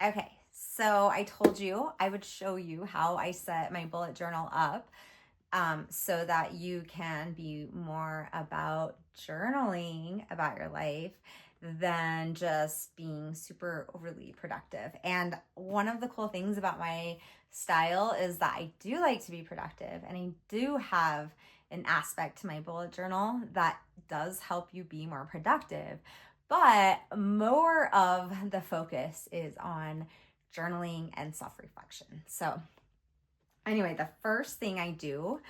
Okay, so I told you I would show you how I set my bullet journal up so that you can be more about journaling about your life than just being super overly productive. And one of the cool things about my style is that I do like to be productive, and I do have an aspect to my bullet journal that does help you be more productive. But more of the focus is on journaling and self reflection. So, anyway, the first thing I do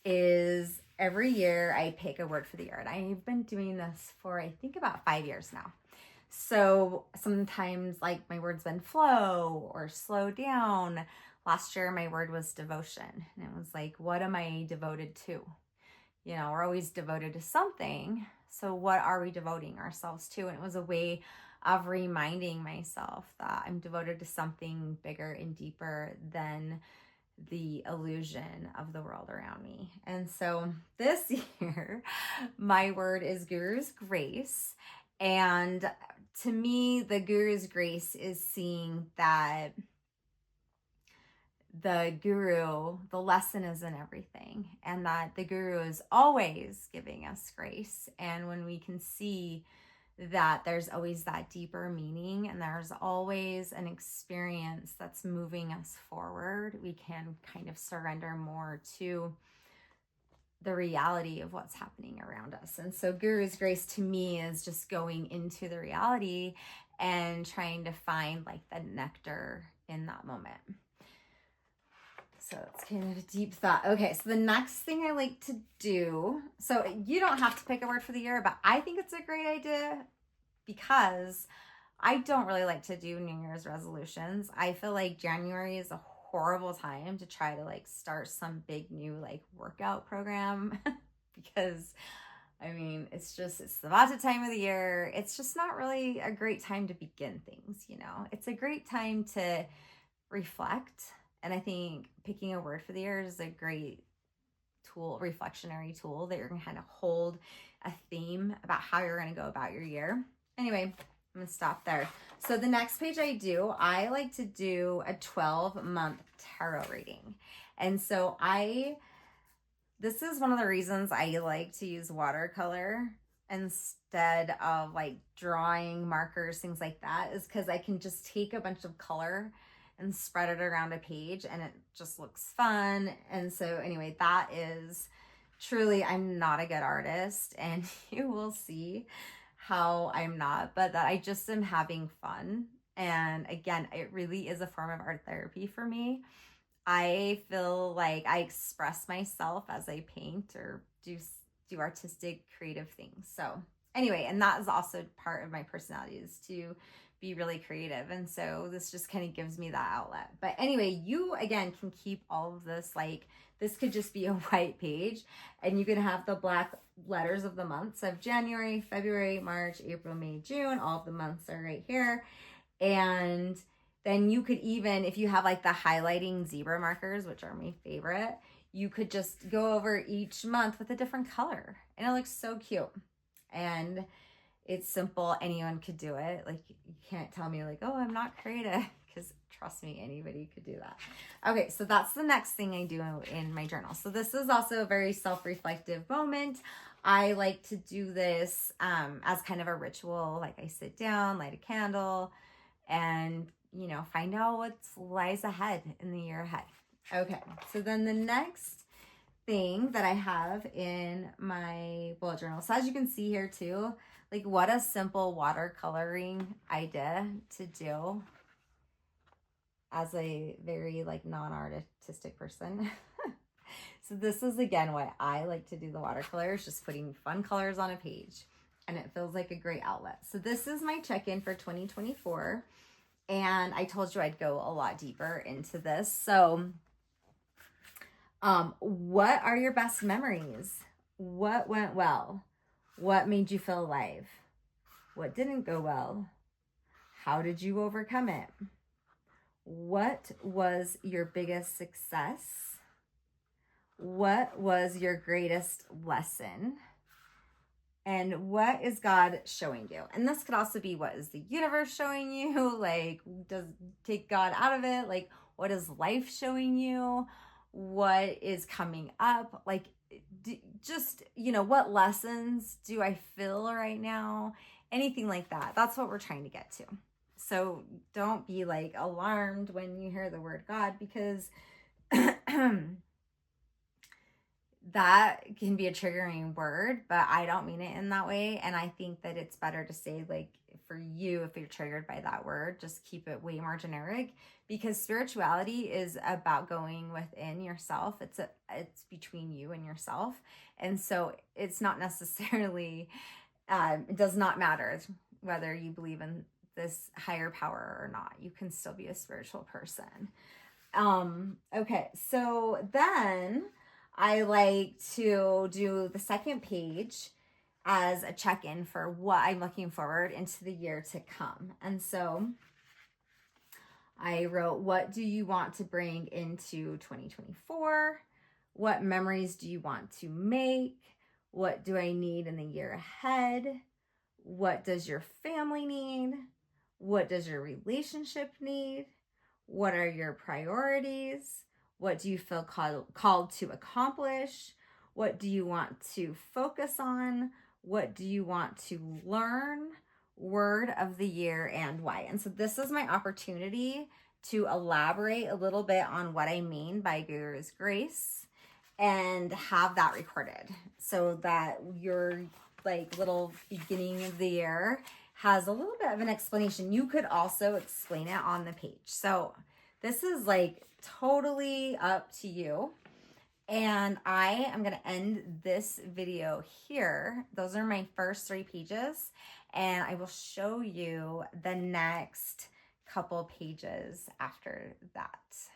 is every year I pick a word for the year. And I've been doing this for, I think, about 5 years now. So sometimes, like, my word's been flow or slow down. Last year, my word was devotion. And it was like, what am I devoted to? You know, we're always devoted to something. So what are we devoting ourselves to? And it was a way of reminding myself that I'm devoted to something bigger and deeper than the illusion of the world around me. And so this year, my word is Guru's grace. And to me, the Guru's grace is seeing that the guru, the lesson is in everything, and that the guru is always giving us grace. And when we can see that there's always that deeper meaning and there's always an experience that's moving us forward, we can kind of surrender more to the reality of what's happening around us. And so Guru's grace to me is just going into the reality and trying to find like the nectar in that moment. So it's kind of a deep thought. Okay, so the next thing I like to do, so you don't have to pick a word for the year, but I think it's a great idea because I don't really like to do New Year's resolutions. I feel like January is a horrible time to try to like start some big new like workout program because I mean, it's the Vata time of the year. It's just not really a great time to begin things, you know? It's a great time to reflect. And I think picking a word for the year is a great tool, reflectionary tool that you're going to kind of hold a theme about how you're going to go about your year. Anyway, I'm going to stop there. So the next page I like to do a 12-month tarot reading. And so this is one of the reasons I like to use watercolor instead of like drawing markers, things like that, is because I can just take a bunch of color and spread it around a page and it just looks fun. And so anyway, that is truly, I'm not a good artist, and you will see how I'm not, but that I just am having fun. And again, it really is a form of art therapy for me. I feel like I express myself as I paint or do artistic creative things. So anyway, and that is also part of my personality, is to be really creative. And so this just kind of gives me that outlet. But anyway, you again can keep all of this, like this could just be a white page, and you can have the black letters of the months of January, February, March, April, May, June. All of the months are right here. And then you could even, if you have like the highlighting zebra markers, which are my favorite, you could just go over each month with a different color. And it looks so cute. And it's simple. Anyone could do it. Like, you can't tell me like, oh, I'm not creative, because trust me, anybody could do that. Okay, so that's the next thing I do in my journal. So this is also a very self-reflective moment. I like to do this as kind of a ritual. Like, I sit down, light a candle, and find out what lies ahead in the year ahead. Okay, so then the next thing that I have in my bullet journal, so as you can see here too, like, what a simple watercoloring idea to do as a very like non-artistic person. So this is again why I like to do the watercolors, just putting fun colors on a page, and it feels like a great outlet. So this is my check-in for 2024. And I told you I'd go a lot deeper into this. So, what are your best memories? What went well? What made you feel alive? What didn't go well? How did you overcome it? What was your biggest success? What was your greatest lesson? And what is God showing you? And this could also be, what is the universe showing you? Like, does take God out of it? Like, what is life showing you? What is coming up? Like, just, what lessons do I feel right now? Anything like that. That's what we're trying to get to. So don't be like alarmed when you hear the word God, because that can be a triggering word, but I don't mean it in that way. And I think that it's better to say, like, for you, if you're triggered by that word, just keep it way more generic, because spirituality is about going within yourself. It's between you and yourself. And so it's not necessarily, it does not matter whether you believe in this higher power or not. You can still be a spiritual person. Okay, so then I like to do the second page as a check-in for what I'm looking forward into the year to come. And so I wrote, what do you want to bring into 2024? What memories do you want to make? What do I need in the year ahead? What does your family need? What does your relationship need? What are your priorities? What do you feel called to accomplish? What do you want to focus on? What do you want to learn? Word of the year and why. And so this is my opportunity to elaborate a little bit on what I mean by Guru's grace and have that recorded, so that your like little beginning of the year has a little bit of an explanation. You could also explain it on the page. So this is like totally up to you. And I am going to end this video here. Those are my first 3 pages. And I will show you the next couple pages after that.